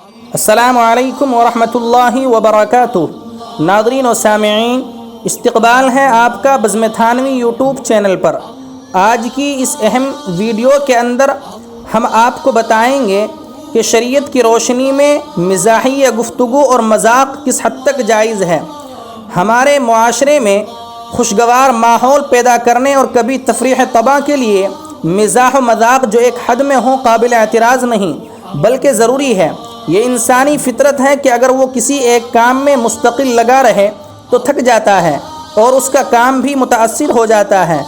السلام علیکم ورحمۃ اللہ وبرکاتہ۔ ناظرین و سامعین، استقبال ہے آپ کا بزم تھانوی یوٹیوب چینل پر۔ آج کی اس اہم ویڈیو کے اندر ہم آپ کو بتائیں گے کہ شریعت کی روشنی میں مزاحیہ گفتگو اور مذاق کس حد تک جائز ہے۔ ہمارے معاشرے میں خوشگوار ماحول پیدا کرنے اور کبھی تفریح طبع کے لیے مزاح و مذاق جو ایک حد میں ہو قابل اعتراض نہیں بلکہ ضروری ہے۔ یہ انسانی فطرت ہے کہ اگر وہ کسی ایک کام میں مستقل لگا رہے تو تھک جاتا ہے اور اس کا کام بھی متاثر ہو جاتا ہے۔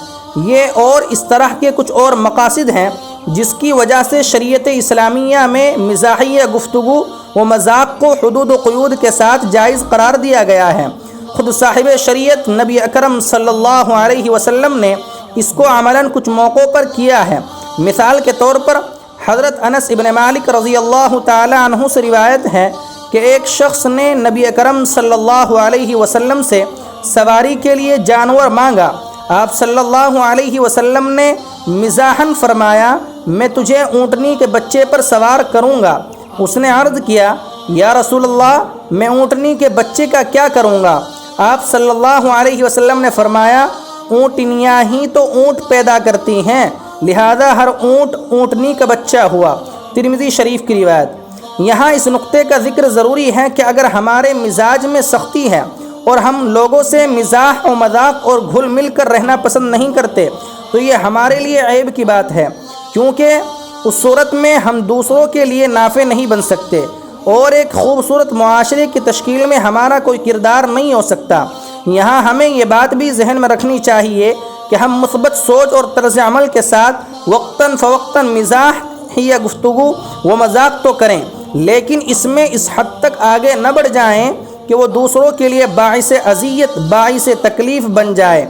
یہ اور اس طرح کے کچھ اور مقاصد ہیں جس کی وجہ سے شریعت اسلامیہ میں مزاحیہ گفتگو و مذاق کو حدود و قیود کے ساتھ جائز قرار دیا گیا ہے۔ خود صاحب شریعت نبی اکرم صلی اللہ علیہ وسلم نے اس کو عملاً کچھ موقعوں پر کیا ہے۔ مثال کے طور پر حضرت انس ابن مالک رضی اللہ تعالی عنہ سے روایت ہے کہ ایک شخص نے نبی اکرم صلی اللہ علیہ وسلم سے سواری کے لیے جانور مانگا۔ آپ صلی اللہ علیہ وسلم نے مزاحاً فرمایا، میں تجھے اونٹنی کے بچے پر سوار کروں گا۔ اس نے عرض کیا، یا رسول اللہ، میں اونٹنی کے بچے کا کیا کروں گا؟ آپ صلی اللہ علیہ وسلم نے فرمایا، اونٹنیاں ہی تو اونٹ پیدا کرتی ہیں، لہذا ہر اونٹ اونٹنی کا بچہ ہوا۔ ترمذی شریف کی روایت۔ یہاں اس نقطے کا ذکر ضروری ہے کہ اگر ہمارے مزاج میں سختی ہے اور ہم لوگوں سے مزاح و مذاق اور گھل مل کر رہنا پسند نہیں کرتے تو یہ ہمارے لیے عیب کی بات ہے، کیونکہ اس صورت میں ہم دوسروں کے لیے نافع نہیں بن سکتے اور ایک خوبصورت معاشرے کی تشکیل میں ہمارا کوئی کردار نہیں ہو سکتا۔ یہاں ہمیں یہ بات بھی ذہن میں رکھنی چاہیے کہ ہم مثبت سوچ اور طرز عمل کے ساتھ وقتاً فوقتاً مزاح یا گفتگو و مذاق تو کریں، لیکن اس میں اس حد تک آگے نہ بڑھ جائیں کہ وہ دوسروں کے لیے باعث اذیت، باعث تکلیف بن جائے،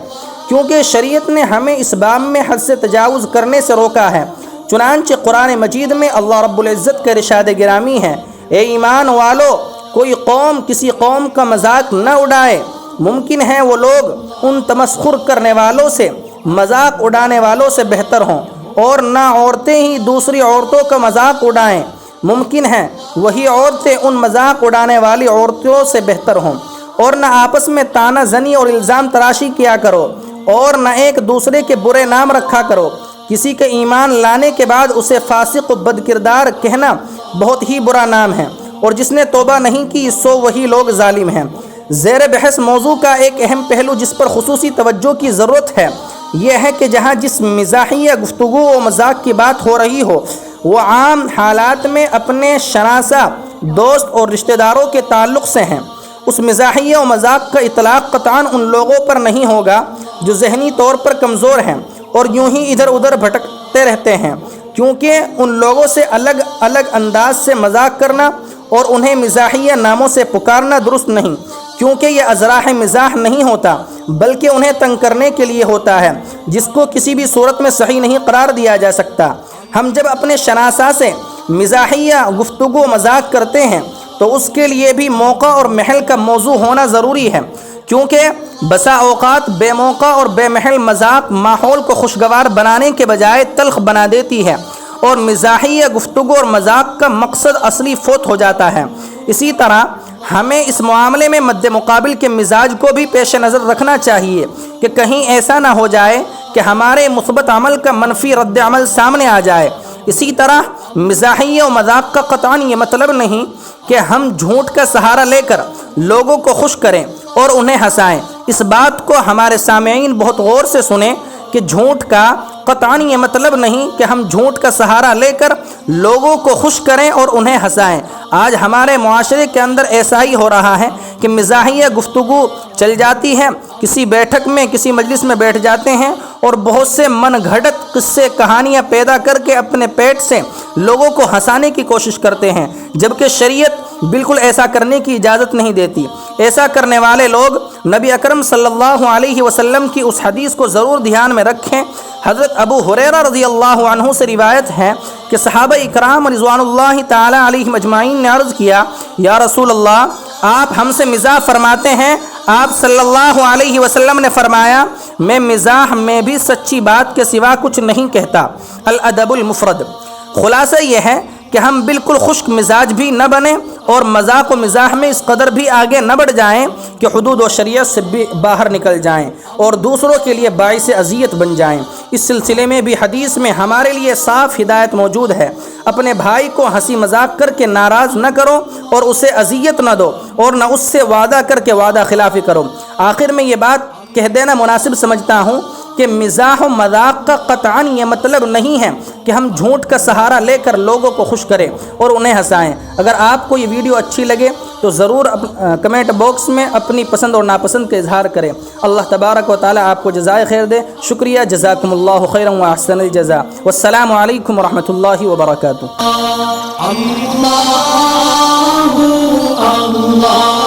کیونکہ شریعت نے ہمیں اس باب میں حد سے تجاوز کرنے سے روکا ہے۔ چنانچہ قرآن مجید میں اللہ رب العزت کا ارشاد گرامی ہے، اے ایمان والو، کوئی قوم کسی قوم کا مذاق نہ اڑائے۔ ممکن ہے وہ لوگ ان تمسخر کرنے والوں سے، مذاق اڑانے والوں سے بہتر ہوں، اور نہ عورتیں ہی دوسری عورتوں کا مذاق اڑائیں۔ ممکن ہے وہی عورتیں ان مذاق اڑانے والی عورتوں سے بہتر ہوں، اور نہ آپس میں طعنہ زنی اور الزام تراشی کیا کرو، اور نہ ایک دوسرے کے برے نام رکھا کرو۔ کسی کے ایمان لانے کے بعد اسے فاسق و بد کردار کہنا بہت ہی برا نام ہے، اور جس نے توبہ نہیں کی سو وہی لوگ ظالم ہیں۔ زیر بحث موضوع کا ایک اہم پہلو جس پر خصوصی توجہ کی ضرورت ہے یہ ہے کہ جہاں جس مزاحیہ گفتگو و مذاق کی بات ہو رہی ہو وہ عام حالات میں اپنے شناسہ، دوست اور رشتہ داروں کے تعلق سے ہیں۔ اس مزاحیہ و مذاق کا اطلاق قطعاً ان لوگوں پر نہیں ہوگا جو ذہنی طور پر کمزور ہیں اور یوں ہی ادھر ادھر بھٹکتے رہتے ہیں، کیونکہ ان لوگوں سے الگ الگ انداز سے مذاق کرنا اور انہیں مزاحیہ ناموں سے پکارنا درست نہیں، کیونکہ یہ ازراح مزاح نہیں ہوتا بلکہ انہیں تنگ کرنے کے لیے ہوتا ہے، جس کو کسی بھی صورت میں صحیح نہیں قرار دیا جا سکتا۔ ہم جب اپنے شناسہ سے مزاحیہ گفتگو مذاق کرتے ہیں تو اس کے لیے بھی موقع اور محل کا موضوع ہونا ضروری ہے، کیونکہ بسا اوقات بے موقع اور بے محل مذاق ماحول کو خوشگوار بنانے کے بجائے تلخ بنا دیتی ہے اور مزاحیہ گفتگو اور مذاق کا مقصد اصلی فوت ہو جاتا ہے۔ اسی طرح ہمیں اس معاملے میں مد مقابل کے مزاج کو بھی پیش نظر رکھنا چاہیے کہ کہیں ایسا نہ ہو جائے کہ ہمارے مثبت عمل کا منفی رد عمل سامنے آ جائے۔ اسی طرح مزاحیہ و مذاق کا قطعاً یہ مطلب نہیں کہ ہم جھوٹ کا سہارا لے کر لوگوں کو خوش کریں اور انہیں ہنسائیں۔ اس بات کو ہمارے سامعین بہت غور سے سنیں کہ جھوٹ کا قطعاً یہ مطلب نہیں کہ ہم جھوٹ کا سہارا لے کر لوگوں کو خوش کریں اور انہیں ہنسائیں۔ آج ہمارے معاشرے کے اندر ایسا ہی ہو رہا ہے کہ مزاحیہ گفتگو چل جاتی ہے، کسی بیٹھک میں کسی مجلس میں بیٹھ جاتے ہیں اور بہت سے من گھڑت قصے کہانیاں پیدا کر کے اپنے پیٹ سے لوگوں کو ہنسانے کی کوشش کرتے ہیں، جبکہ شریعت بالکل ایسا کرنے کی اجازت نہیں دیتی۔ ایسا کرنے والے لوگ نبی اکرم صلی اللہ علیہ وسلم کی اس حدیث کو ضرور دھیان میں رکھیں۔ حضرت ابو ہریرہ رضی اللہ عنہ سے روایت ہے کہ صحابہ اکرام رضوان اللہ تعالی علیہم اجمعین نے عرض کیا، یا رسول اللہ، آپ ہم سے مزاح فرماتے ہیں؟ آپ صلی اللہ علیہ وسلم نے فرمایا، میں مزاح میں بھی سچی بات کے سوا کچھ نہیں کہتا۔ الادب المفرد۔ خلاصہ یہ ہے کہ ہم بالکل خشک مزاج بھی نہ بنیں اور مذاق و مزاح میں اس قدر بھی آگے نہ بڑھ جائیں کہ حدود و شریعت سے بھی باہر نکل جائیں اور دوسروں کے لیے باعث اذیت بن جائیں۔ اس سلسلے میں بھی حدیث میں ہمارے لیے صاف ہدایت موجود ہے۔ اپنے بھائی کو ہنسی مذاق کر کے ناراض نہ کرو اور اسے اذیت نہ دو اور نہ اس سے وعدہ کر کے وعدہ خلافی کرو۔ آخر میں یہ بات کہہ دینا مناسب سمجھتا ہوں کہ مزاح و مذاق کا قطعاً یہ مطلب نہیں ہے کہ ہم جھوٹ کا سہارا لے کر لوگوں کو خوش کریں اور انہیں ہنسائیں۔ اگر آپ کو یہ ویڈیو اچھی لگے تو ضرور کمنٹ باکس میں اپنی پسند اور ناپسند کا اظہار کریں۔ اللہ تبارک و تعالی آپ کو جزائے خیر دے۔ شکریہ، جزاکم اللہ خیرا و احسن الجزاء، والسلام علیکم ورحمۃ اللہ وبرکاتہ۔ اللہ